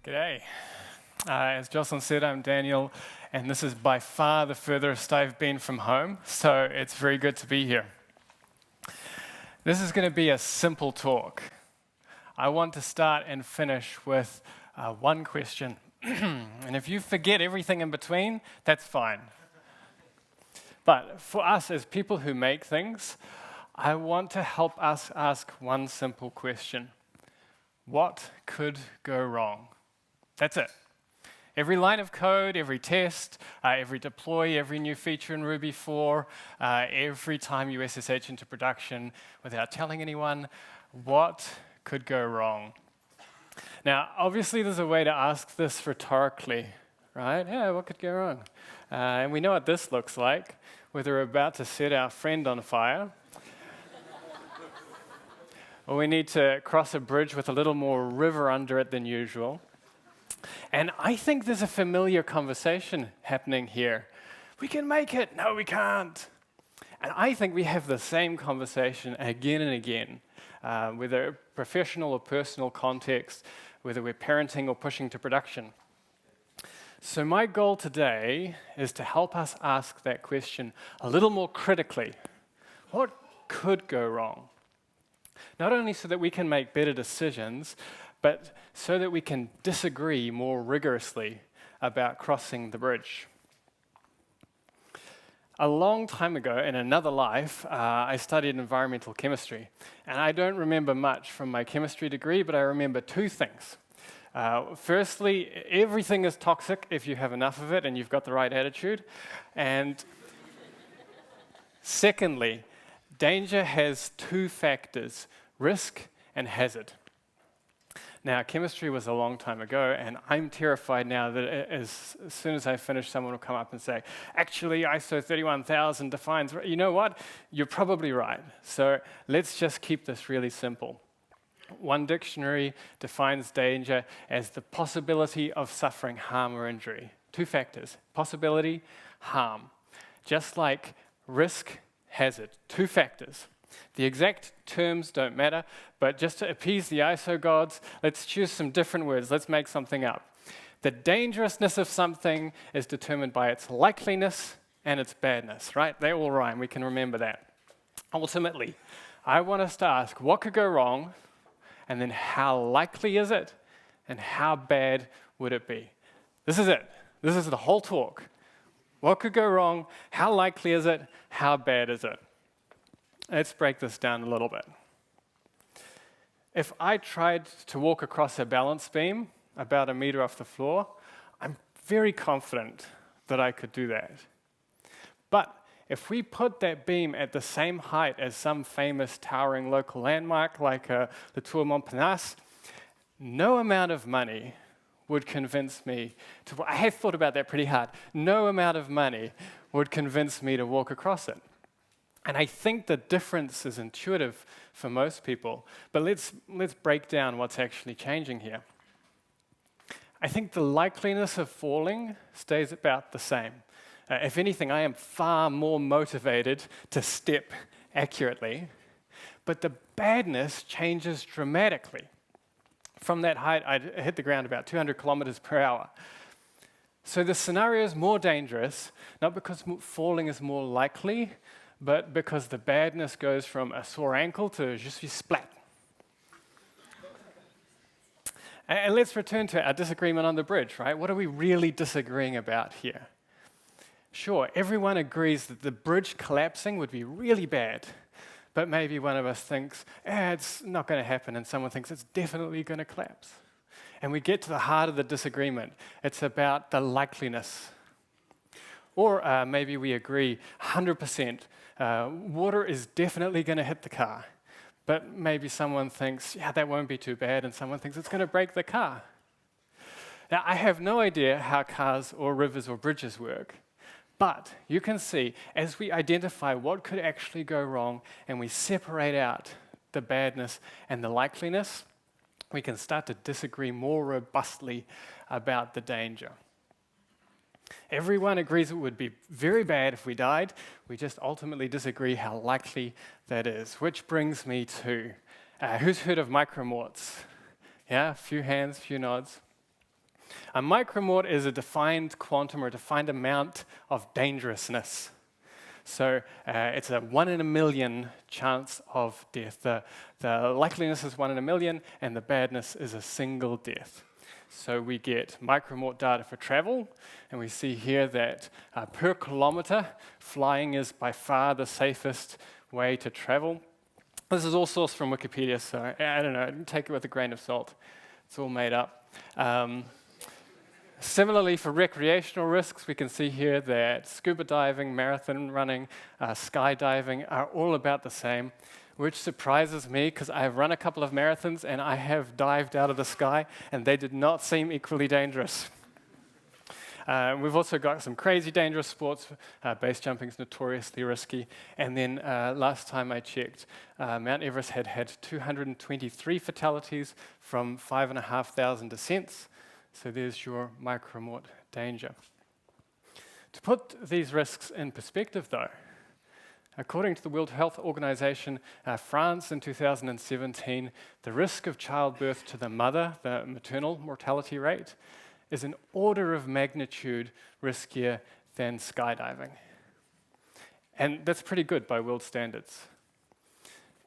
G'day. As Jocelyn said, I'm Daniel, and this is by far the furthest I've been from home, so it's very good to be here. This is going to be a simple talk. I want to start and finish with one question, and if you forget everything in between, that's fine. But for us as people who make things, I want to help us ask one simple question. What could go wrong? That's it. Every line of code, every test, every deploy, every new feature in Ruby 4, every time you SSH into production without telling anyone, what could go wrong? Now, obviously there's a way to ask this rhetorically, right? Yeah, what could go wrong? And we know what this looks like, whether we're about to set our friend on fire, or we need to cross a bridge with a little more river under it than usual. And I think there's a familiar conversation happening here. We can make it. No, we can't. And I think we have the same conversation again and again, whether professional or personal context, whether we're parenting or pushing to production. So my goal today is to help us ask that question a little more critically. What could go wrong? Not only so that we can make better decisions, but so that we can disagree more rigorously about crossing the bridge. A long time ago, in another life, I studied environmental chemistry. And I don't remember much from my chemistry degree, but I remember two things. Firstly, everything is toxic if you have enough of it and you've got the right attitude. And secondly, danger has two factors, risk and hazard. Now, chemistry was a long time ago, and I'm terrified now that as soon as I finish, someone will come up and say, actually, ISO 31000 defines, you know what? You're probably right. So let's just keep this really simple. One dictionary defines danger as the possibility of suffering harm or injury. Two factors, possibility, harm. Just like risk, hazard, two factors. The exact terms don't matter, but just to appease the ISO gods, let's choose some different words. Let's make something up. The dangerousness of something is determined by its likeliness and its badness, right? They all rhyme. We can remember that. Ultimately, I want us to ask, what could go wrong? And then how likely is it? And how bad would it be? This is it. This is the whole talk. What could go wrong? How likely is it? How bad is it? Let's break this down a little bit. If I tried to walk across a balance beam about 1 meter off the floor, I'm very confident that I could do that. But if we put that beam at the same height as some famous towering local landmark like the Tour Montparnasse, no amount of money would convince me to, I have thought about that pretty hard, no amount of money would convince me to walk across it. And I think the difference is intuitive for most people, but let's break down what's actually changing here. I think the likeliness of falling stays about the same. If anything, I am far more motivated to step accurately, but the badness changes dramatically. From that height, I'd hit the ground about 200 kilometers per hour. So the scenario is more dangerous, not because falling is more likely, but because the badness goes from a sore ankle to je suis splat. And let's return to our disagreement on the bridge, right? What are we really disagreeing about here? Sure, everyone agrees that the bridge collapsing would be really bad, but maybe one of us thinks, it's not going to happen, and someone thinks it's definitely going to collapse. And we get to the heart of the disagreement. It's about the likeliness. Or maybe we agree 100%, water is definitely going to hit the car. But maybe someone thinks, yeah, that won't be too bad, and someone thinks it's going to break the car. Now, I have no idea how cars or rivers or bridges work. But you can see, as we identify what could actually go wrong, and we separate out the badness and the likeliness, we can start to disagree more robustly about the danger. Everyone agrees it would be very bad if we died. We just ultimately disagree how likely that is. Which brings me to, who's heard of micromorts? Yeah, a few hands, a few nods. A micromort is a defined quantum or a defined amount of dangerousness. So it's a 1 in a million chance of death. The likeliness is 1 in a million, and the badness is a single death. So we get micromort data for travel, and we see here that per kilometer, flying is by far the safest way to travel. This is all sourced from Wikipedia, so I don't know, take it with a grain of salt. It's all made up. Similarly, for recreational risks, we can see here that scuba diving, marathon running, skydiving are all about the same, which surprises me because I've run a couple of marathons and I have dived out of the sky, and they did not seem equally dangerous. We've also got some crazy dangerous sports. Base jumping is notoriously risky. And then last time I checked, Mount Everest had 223 fatalities from 5,500 descents. So there's your micromort danger. To put these risks in perspective, though, according to the World Health Organization, France in 2017, the risk of childbirth to the mother, the maternal mortality rate, is an order of magnitude riskier than skydiving. And that's pretty good by world standards.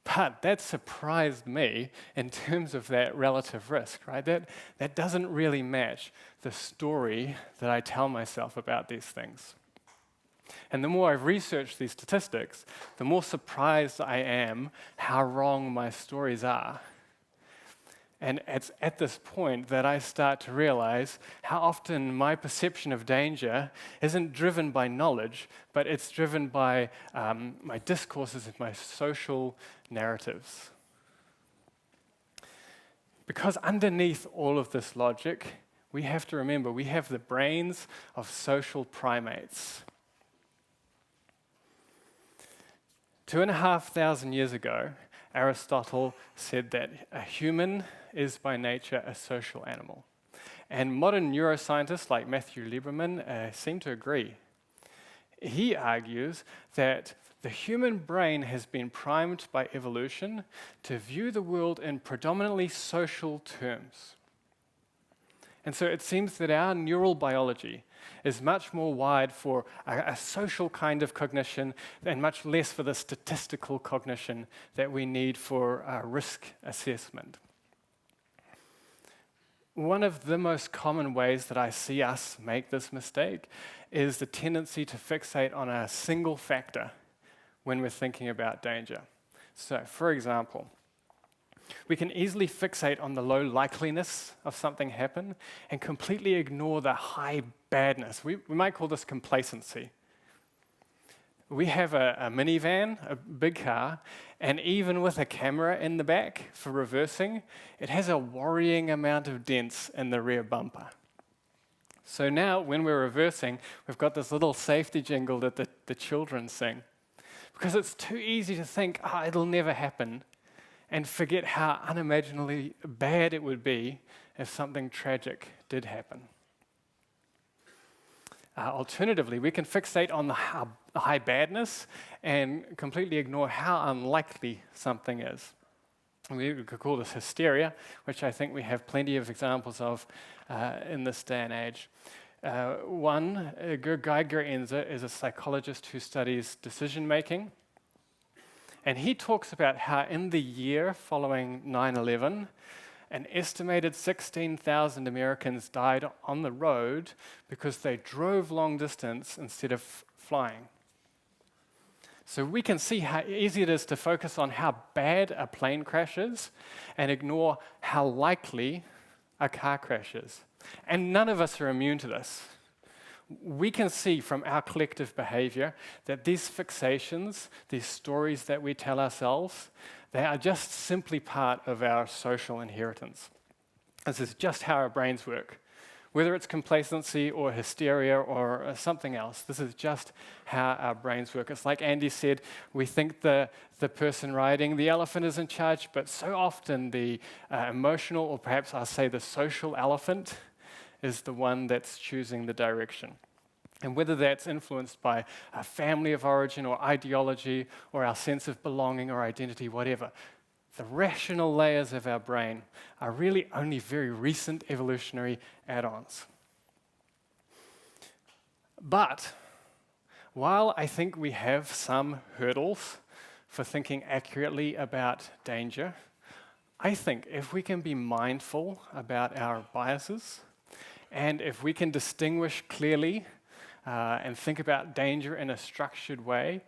But that surprised me in terms of that relative risk, right? That doesn't really match the story that I tell myself about these things. And the more I've researched these statistics, the more surprised I am how wrong my stories are. And it's at this point that I start to realize how often my perception of danger isn't driven by knowledge, but it's driven by my discourses and my social narratives. Because underneath all of this logic, we have to remember we have the brains of social primates. 2,500 years ago, Aristotle said that a human is by nature a social animal. And modern neuroscientists like Matthew Lieberman seem to agree. He argues that the human brain has been primed by evolution to view the world in predominantly social terms. And so it seems that our neural biology is much more wide for a social kind of cognition and much less for the statistical cognition that we need for risk assessment. One of the most common ways that I see us make this mistake is the tendency to fixate on a single factor when we're thinking about danger. So, for example, we can easily fixate on the low likeliness of something happen and completely ignore the high badness. We might call this complacency. We have a minivan, a big car, and even with a camera in the back for reversing, it has a worrying amount of dents in the rear bumper. So now, when we're reversing, we've got this little safety jingle that the children sing. Because it's too easy to think, it'll never happen, and forget how unimaginably bad it would be if something tragic did happen. Alternatively, we can fixate on the high badness and completely ignore how unlikely something is. We could call this hysteria, which I think we have plenty of examples of in this day and age. Guy Gerenza is a psychologist who studies decision making. And he talks about how in the year following 9/11, an estimated 16,000 Americans died on the road because they drove long distance instead of flying. So we can see how easy it is to focus on how bad a plane crash is and ignore how likely a car crash is. And none of us are immune to this. We can see from our collective behavior that these fixations, these stories that we tell ourselves, they are just simply part of our social inheritance. This is just how our brains work. Whether it's complacency or hysteria or something else, this is just how our brains work. It's like Andy said, we think the person riding the elephant is in charge, but so often the emotional, or perhaps I'll say the social elephant, is the one that's choosing the direction. And whether that's influenced by a family of origin or ideology or our sense of belonging or identity, whatever, the rational layers of our brain are really only very recent evolutionary add-ons. But while I think we have some hurdles for thinking accurately about danger, I think if we can be mindful about our biases, and if we can distinguish clearly and think about danger in a structured way,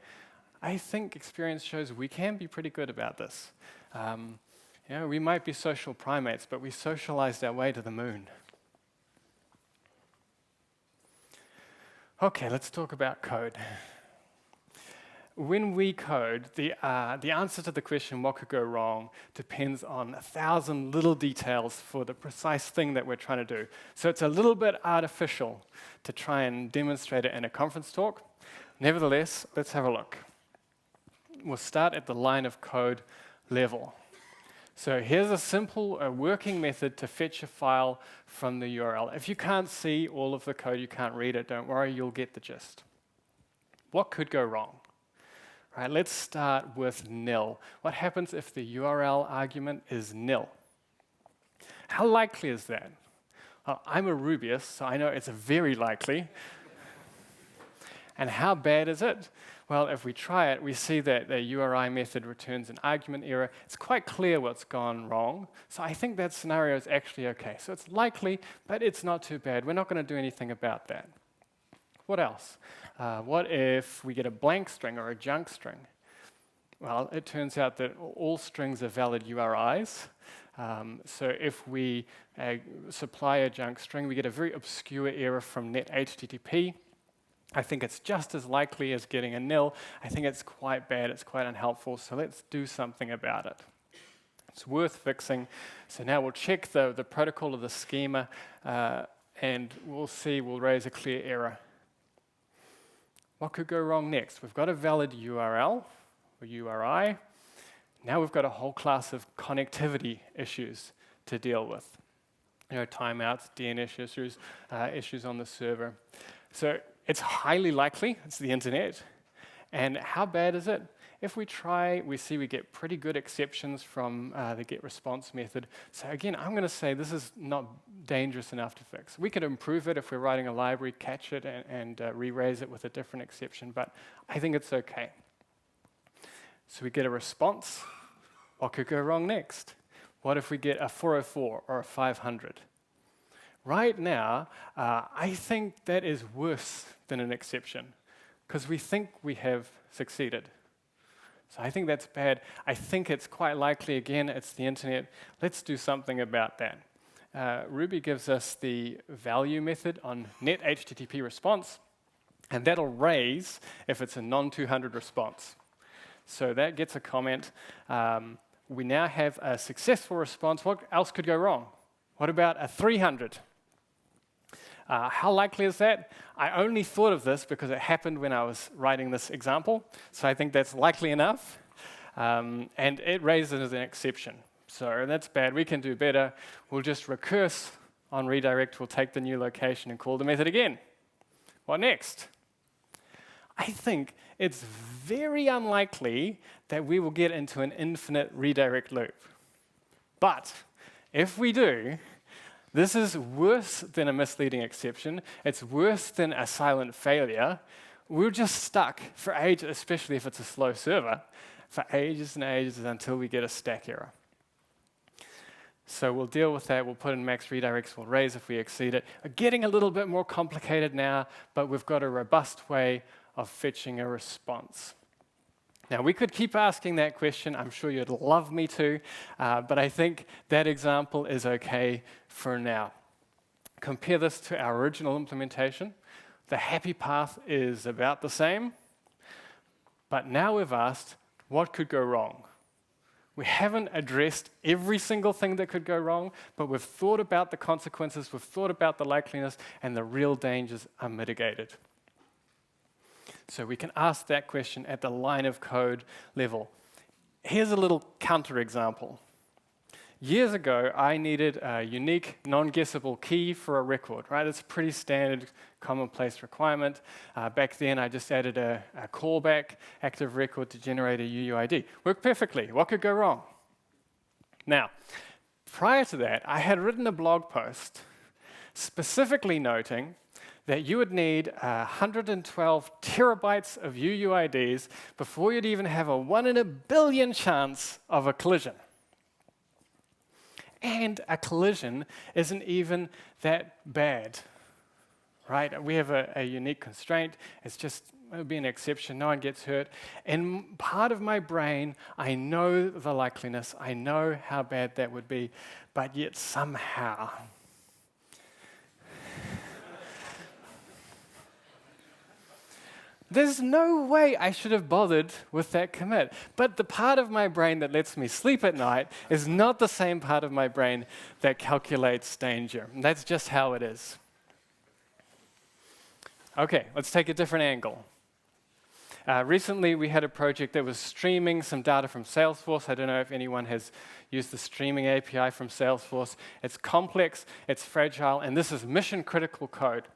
I think experience shows we can be pretty good about this. We might be social primates, but we socialized our way to the moon. Okay, let's talk about code. When we code, the answer to the question, what could go wrong, depends on 1,000 little details for the precise thing that we're trying to do. So it's a little bit artificial to try and demonstrate it in a conference talk. Nevertheless, let's have a look. We'll start at the line of code level. So here's a simple working method to fetch a file from the URL. If you can't see all of the code, you can't read it, don't worry, you'll get the gist. What could go wrong? Right, let's start with nil. What happens if the URL argument is nil? How likely is that? Well, I'm a Rubyist, so I know it's very likely. And how bad is it? Well, if we try it, we see that the URI method returns an argument error. It's quite clear what's gone wrong. So I think that scenario is actually okay. So it's likely, but it's not too bad. We're not going to do anything about that. What else? What if we get a blank string or a junk string? Well, it turns out that all strings are valid URIs. So if we supply a junk string, we get a very obscure error from net HTTP. I think it's just as likely as getting a nil. I think it's quite bad, it's quite unhelpful, so let's do something about it. It's worth fixing. So now we'll check the protocol of the schema, and we'll raise a clear error. What could go wrong next? We've got a valid URL, or URI. Now we've got a whole class of connectivity issues to deal with. Timeouts, DNS issues, issues on the server. So it's highly likely, it's the internet. And how bad is it? If we try, we see we get pretty good exceptions from the getResponse method. So again, I'm going to say this is not dangerous enough to fix. We could improve it if we're writing a library, catch it, and re-raise it with a different exception, but I think it's okay. So we get a response. What could go wrong next? What if we get a 404 or a 500? Right now, I think that is worse than an exception, because we think we have succeeded. So I think that's bad. I think it's quite likely, again, it's the internet. Let's do something about that. Ruby gives us the value method on net HTTP response, and that'll raise if it's a non-200 response. So that gets a comment. We now have a successful response. What else could go wrong? What about a 300? How likely is that? I only thought of this because it happened when I was writing this example, so I think that's likely enough. And it raises an exception. So that's bad. We can do better. We'll just recurse on redirect. We'll take the new location and call the method again. What next? I think it's very unlikely that we will get into an infinite redirect loop. But if we do, this is worse than a misleading exception. It's worse than a silent failure. We're just stuck for ages, especially if it's a slow server, for ages and ages until we get a stack error. So we'll deal with that. We'll put in max redirects. We'll raise if we exceed it. We're getting a little bit more complicated now, but we've got a robust way of fetching a response. Now, we could keep asking that question. I'm sure you'd love me to, but I think that example is okay for now. Compare this to our original implementation. The happy path is about the same, but now we've asked, what could go wrong? We haven't addressed every single thing that could go wrong, but we've thought about the consequences, we've thought about the likeliness, and the real dangers are mitigated. So we can ask that question at the line of code level. Here's a little counterexample. Years ago, I needed a unique, non-guessable key for a record, right? It's a pretty standard, commonplace requirement. Back then, I just added a callback active record to generate a UUID. Worked perfectly. What could go wrong? Now, prior to that, I had written a blog post specifically noting that you would need 112 terabytes of UUIDs before you'd even have a 1 in a billion chance of a collision. And a collision isn't even that bad, right? We have a unique constraint. It would be an exception. No one gets hurt. And part of my brain, I know the likeliness. I know how bad that would be. But yet somehow, there's no way I should have bothered with that commit. But the part of my brain that lets me sleep at night is not the same part of my brain that calculates danger. And that's just how it is. Okay, let's take a different angle. Recently, we had a project that was streaming some data from Salesforce. I don't know if anyone has used the streaming API from Salesforce. It's complex, it's fragile, and this is mission-critical code.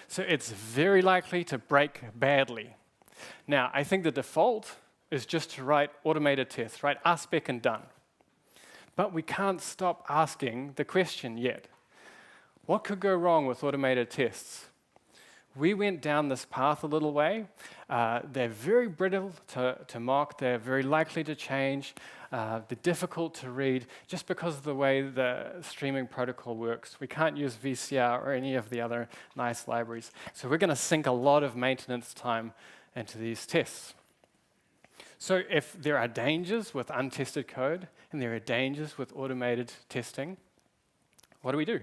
So it's very likely to break badly. Now, I think the default is just to write automated tests, right? RSpec and done. But we can't stop asking the question yet. What could go wrong with automated tests? We went down this path a little way. They're very brittle to mock. They're very likely to change. They're difficult to read just because of the way the streaming protocol works. We can't use VCR or any of the other nice libraries. So we're going to sink a lot of maintenance time into these tests. So if there are dangers with untested code and there are dangers with automated testing, what do?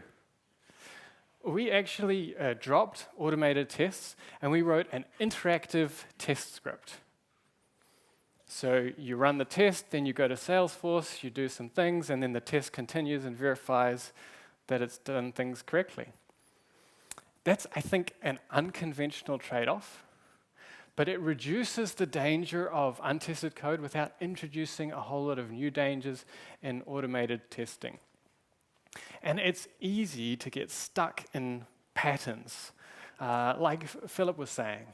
We actually dropped automated tests and we wrote an interactive test script. So you run the test, then you go to Salesforce, you do some things, and then the test continues and verifies that it's done things correctly. That's, I think, an unconventional trade-off, but it reduces the danger of untested code without introducing a whole lot of new dangers in automated testing. And it's easy to get stuck in patterns, like Philip was saying.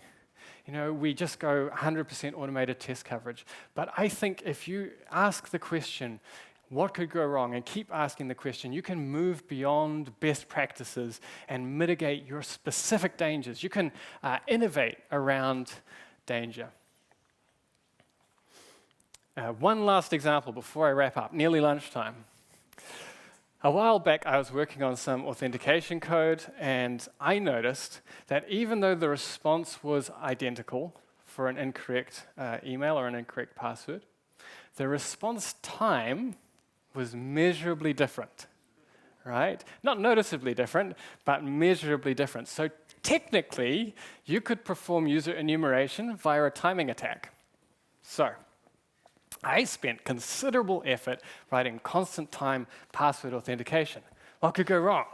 You know, we just go 100% automated test coverage. But I think if you ask the question, what could go wrong, and keep asking the question, you can move beyond best practices and mitigate your specific dangers. You can innovate around danger. One last example before I wrap up, nearly lunchtime. A while back, I was working on some authentication code, and I noticed that even though the response was identical for an incorrect email or an incorrect password, the response time was measurably different, right? Not noticeably different, but measurably different. So technically, you could perform user enumeration via a timing attack. So I spent considerable effort writing constant time password authentication. What could go wrong?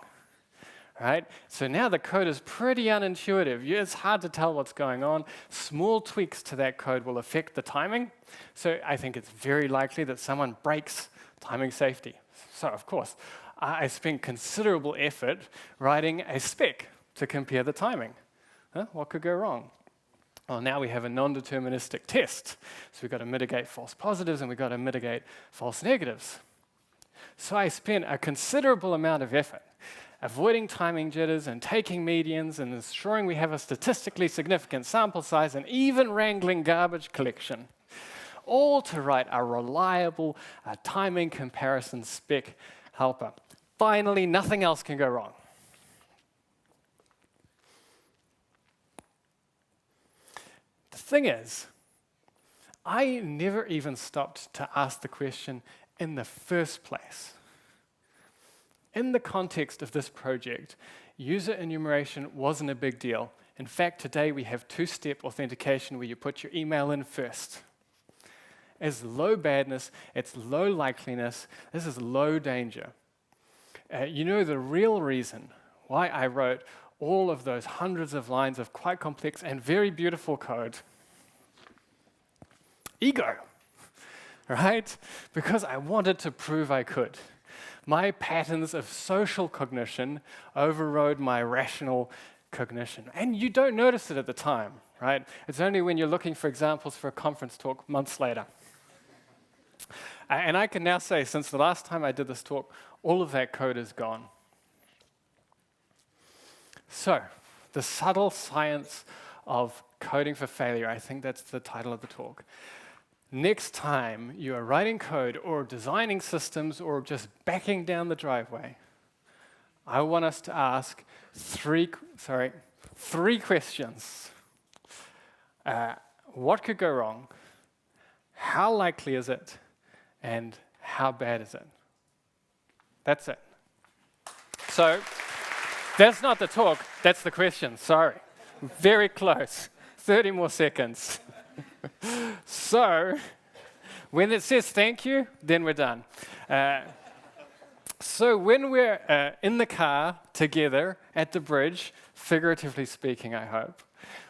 Right? So now the code is pretty unintuitive. It's hard to tell what's going on. Small tweaks to that code will affect the timing. So I think it's very likely that someone breaks timing safety. So of course, I spent considerable effort writing a spec to compare the timing. What could go wrong? Well, now we have a non-deterministic test. So we've got to mitigate false positives and we've got to mitigate false negatives. So I spent a considerable amount of effort avoiding timing jitters and taking medians and ensuring we have a statistically significant sample size and even wrangling garbage collection, all to write a reliable timing comparison spec helper. Finally, nothing else can go wrong. The thing is, I never even stopped to ask the question in the first place. In the context of this project, user enumeration wasn't a big deal. In fact, today we have two-step authentication where you put your email in first. It's low badness, it's low likeliness, this is low danger. You know the real reason why I wrote all of those hundreds of lines of quite complex and very beautiful code? Ego, right? Because I wanted to prove I could. My patterns of social cognition overrode my rational cognition. And you don't notice it at the time, right? It's only when you're looking for examples for a conference talk months later. And I can now say, since the last time I did this talk, all of that code is gone. So, the subtle science of coding for failure, I think that's the title of the talk. Next time you are writing code or designing systems or just backing down the driveway, I want us to ask three questions. What could go wrong? How likely is it? And how bad is it? That's it. So, that's not the talk, that's the question, sorry. Very close, 30 more seconds. So, when it says thank you, then we're done. So when we're in the car together at the bridge, figuratively speaking, I hope,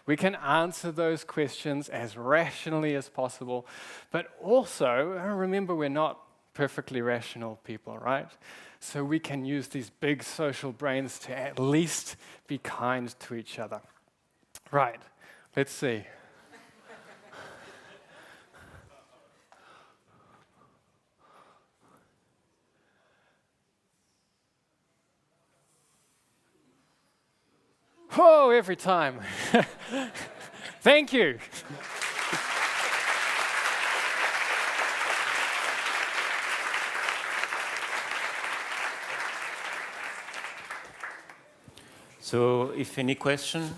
we can answer those questions as rationally as possible, but also, remember, we're not perfectly rational people, right? So we can use these big social brains to at least be kind to each other. Right, let's see. Oh, every time. Thank you. So, if any question?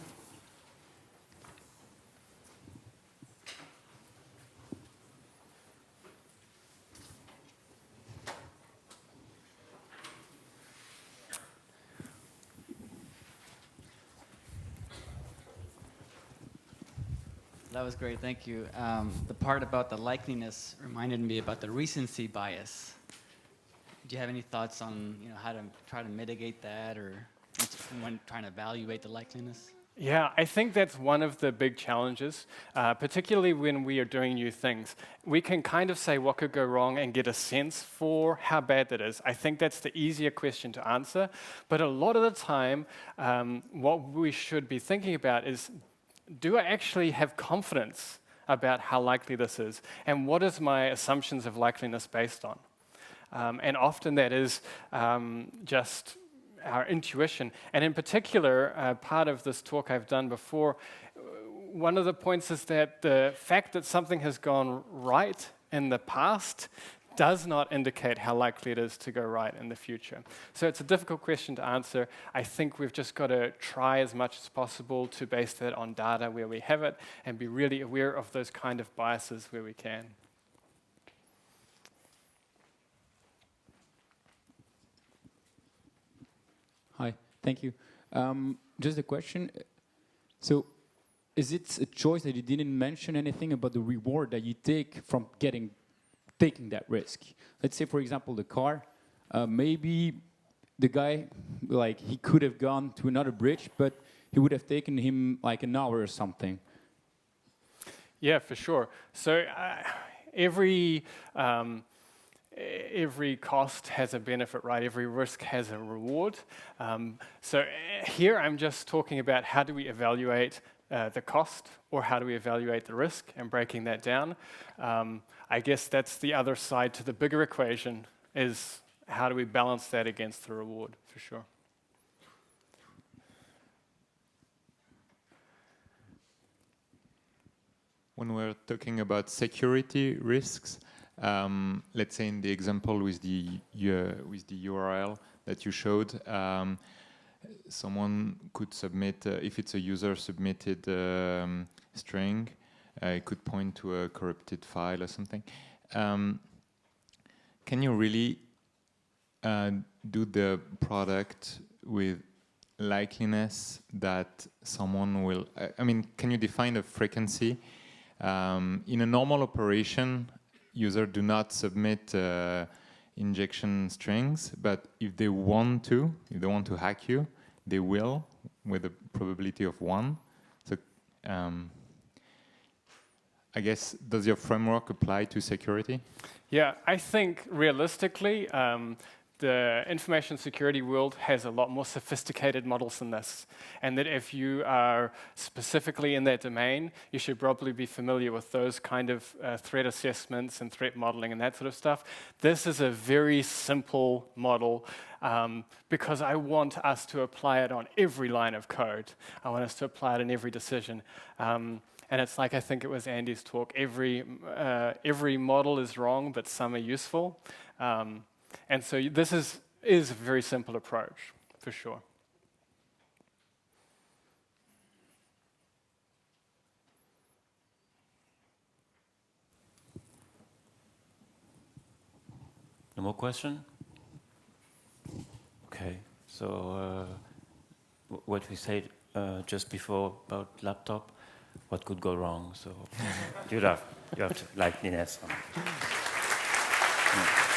That was great, thank you. The part about the likeliness reminded me about the recency bias. Do you have any thoughts on how to try to mitigate that, or when trying to evaluate the likeliness? Yeah, I think that's one of the big challenges, particularly when we are doing new things. We can kind of say what could go wrong and get a sense for how bad that is. I think that's the easier question to answer. But a lot of the time, what we should be thinking about is, do I actually have confidence about how likely this is? And what is my assumptions of likeliness based on? And often that is just our intuition. And in particular, part of this talk I've done before, one of the points is that the fact that something has gone right in the past does not indicate how likely it is to go right in the future. So it's a difficult question to answer. I think we've just got to try as much as possible to base that on data where we have it and be really aware of those kind of biases where we can. Hi, thank you. Just a question. So, is it a choice that you didn't mention anything about the reward that you take from taking that risk? Let's say, for example, the car. Maybe the guy, he could have gone to another bridge, but he would have taken him like an hour or something. Yeah, for sure. So every cost has a benefit, right? Every risk has a reward. So here I'm just talking about how do we evaluate the cost, or how do we evaluate the risk, and breaking that down. I guess that's the other side to the bigger equation, is how do we balance that against the reward, for sure. When we're talking about security risks, let's say in the example with the URL that you showed, someone could submit, if it's a user submitted string, it could point to a corrupted file or something. Can you really do the product with likeliness that someone will, can you define a frequency? In a normal operation, users do not submit injection strings, but if they want to hack you, they will, with a probability of 1. So I guess, does your framework apply to security? Yeah, I think realistically, the information security world has a lot more sophisticated models than this, and that if you are specifically in that domain, you should probably be familiar with those kind of threat assessments and threat modeling and that sort of stuff. This is a very simple model because I want us to apply it on every line of code. I want us to apply it in every decision. And it's like, I think it was Andy's talk, every model is wrong, but some are useful. And so this is a very simple approach, for sure. No more question? Okay, so what we said just before about laptop, what could go wrong? So you have to likeliness. Yeah.